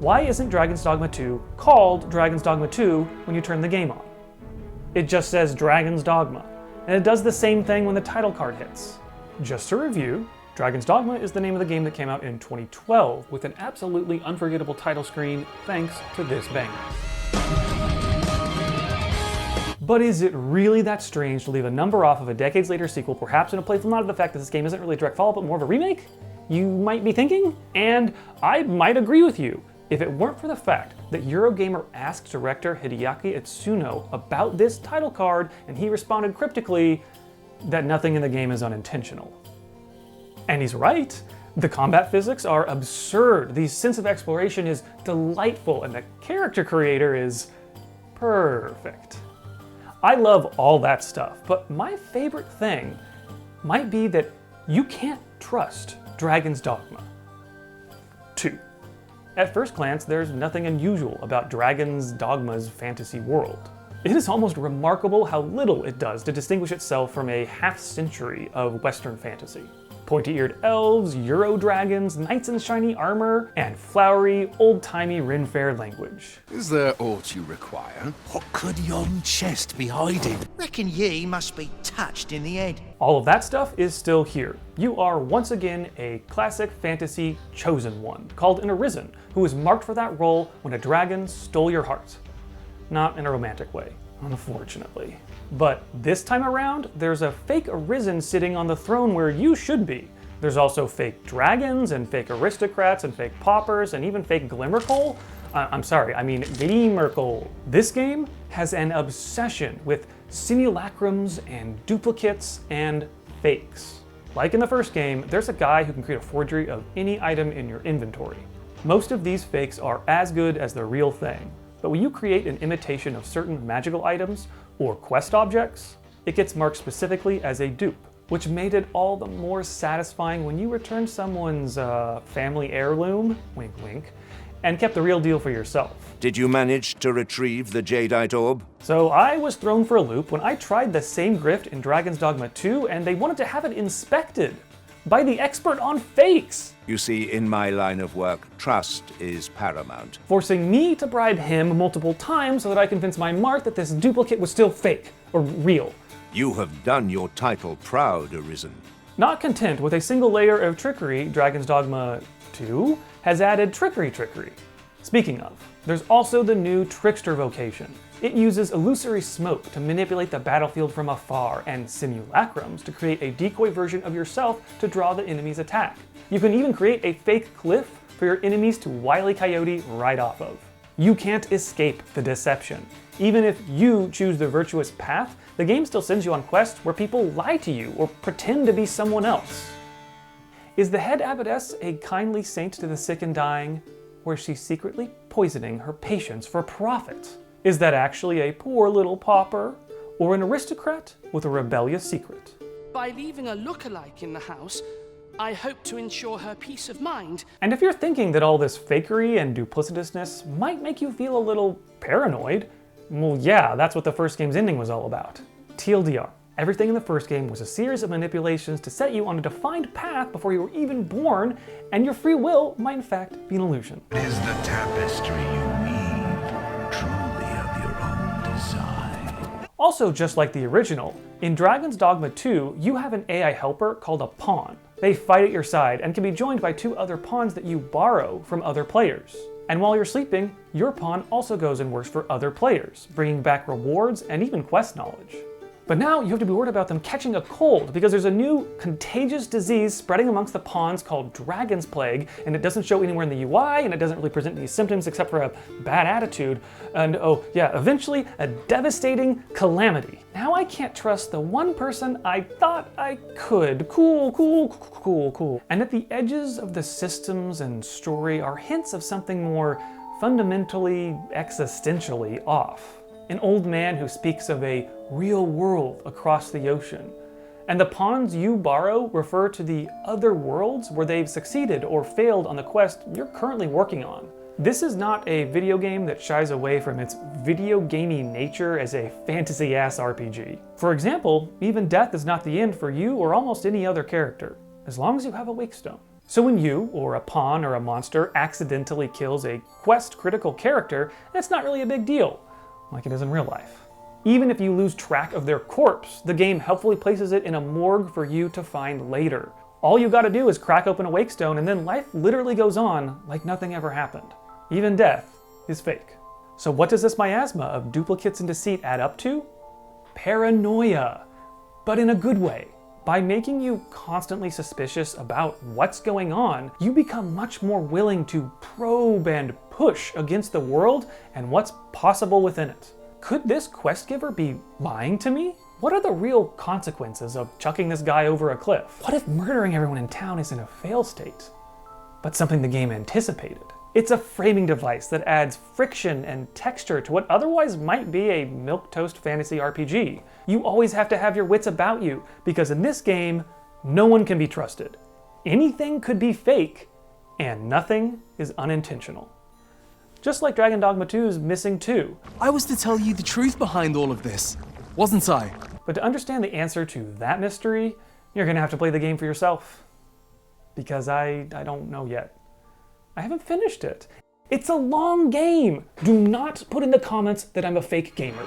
why isn't Dragon's Dogma 2 called Dragon's Dogma 2 when you turn the game on? It just says Dragon's Dogma, and it does the same thing when the title card hits. Just to review, Dragon's Dogma is the name of the game that came out in 2012 with an absolutely unforgettable title screen thanks to this banger. But is it really that strange to leave a number off of a decades later sequel, perhaps in a playful nod of the fact that this game isn't really a direct follow-up but more of a remake? You might be thinking, and I might agree with you. If it weren't for the fact that Eurogamer asked director Hideaki Itsuno about this title card and he responded cryptically that nothing in the game is unintentional. And he's right. The combat physics are absurd, the sense of exploration is delightful, and the character creator is perfect. I love all that stuff, but my favorite thing might be that you can't trust Dragon's Dogma 2. At first glance, there's nothing unusual about Dragon's Dogma's fantasy world. It is almost remarkable how little it does to distinguish itself from a half-century of Western fantasy. Pointy-eared elves, Euro dragons, knights in shiny armor, and flowery, old-timey Ren Fair language. Is there aught you require? What could yon chest be hiding? Reckon ye must be touched in the head. All of that stuff is still here. You are once again a classic fantasy chosen one, called an Arisen, who was marked for that role when a dragon stole your heart. Not in a romantic way, unfortunately. But this time around, there's a fake Arisen sitting on the throne where you should be. There's also fake dragons and fake aristocrats and fake paupers and even fake Glimmercoal. Glimmercoal. This game has an obsession with simulacrums and duplicates and fakes. Like in the first game, there's a guy who can create a forgery of any item in your inventory. Most of these fakes are as good as the real thing. But when you create an imitation of certain magical items or quest objects, it gets marked specifically as a dupe, which made it all the more satisfying when you returned someone's family heirloom, wink wink, and kept the real deal for yourself. Did you manage to retrieve the Jadeite Orb? So I was thrown for a loop when I tried the same grift in Dragon's Dogma 2 and they wanted to have it inspected by the expert on fakes. You see, in my line of work, trust is paramount. Forcing me to bribe him multiple times so that I convinced my mark that this duplicate was still fake, or real. You have done your title proud, Arisen. Not content with a single layer of trickery, Dragon's Dogma 2 has added trickery. Speaking of, there's also the new Trickster vocation. It uses illusory smoke to manipulate the battlefield from afar, and simulacrums to create a decoy version of yourself to draw the enemy's attack. You can even create a fake cliff for your enemies to Wile E. Coyote right off of. You can't escape the deception. Even if you choose the virtuous path, the game still sends you on quests where people lie to you or pretend to be someone else. Is the head abbess a kindly saint to the sick and dying, or is she secretly poisoning her patients for profit? Is that actually a poor little pauper, or an aristocrat with a rebellious secret? By leaving a look-alike in the house, I hope to ensure her peace of mind. And if you're thinking that all this fakery and duplicitousness might make you feel a little paranoid, well yeah, that's what the first game's ending was all about. TLDR, everything in the first game was a series of manipulations to set you on a defined path before you were even born, and your free will might in fact be an illusion. Is the tapestry you weave truly of your own design? Also, just like the original, in Dragon's Dogma 2, you have an AI helper called a pawn. They fight at your side and can be joined by 2 other pawns that you borrow from other players. And while you're sleeping, your pawn also goes and works for other players, bringing back rewards and even quest knowledge. But now you have to be worried about them catching a cold because there's a new contagious disease spreading amongst the pawns called Dragon's Plague, and it doesn't show anywhere in the UI, and it doesn't really present any symptoms except for a bad attitude, and oh yeah, eventually a devastating calamity. Now I can't trust the one person I thought I could. Cool. And at the edges of the systems and story are hints of something more fundamentally, existentially off. An old man who speaks of a real world across the ocean. And the pawns you borrow refer to the other worlds where they've succeeded or failed on the quest you're currently working on. This is not a video game that shies away from its video gamey nature as a fantasy-ass RPG. For example, even death is not the end for you or almost any other character, as long as you have a Wakestone. So when you, or a pawn or a monster, accidentally kills a quest-critical character, it's not really a big deal, like it is in real life. Even if you lose track of their corpse, the game helpfully places it in a morgue for you to find later. All you gotta do is crack open a wake stone and then life literally goes on like nothing ever happened. Even death is fake. So what does this miasma of duplicates and deceit add up to? Paranoia, but in a good way. By making you constantly suspicious about what's going on, you become much more willing to probe and push against the world and what's possible within it. Could this quest giver be lying to me? What are the real consequences of chucking this guy over a cliff? What if murdering everyone in town is in a fail state, but something the game anticipated? It's a framing device that adds friction and texture to what otherwise might be a milquetoast fantasy RPG. You always have to have your wits about you, because in this game, no one can be trusted. Anything could be fake, and nothing is unintentional. Just like Dragon Dogma 2's Missing 2. I was to tell you the truth behind all of this, wasn't I? But to understand the answer to that mystery, you're gonna have to play the game for yourself. Because I don't know yet. I haven't finished it. It's a long game. Do not put in the comments that I'm a fake gamer.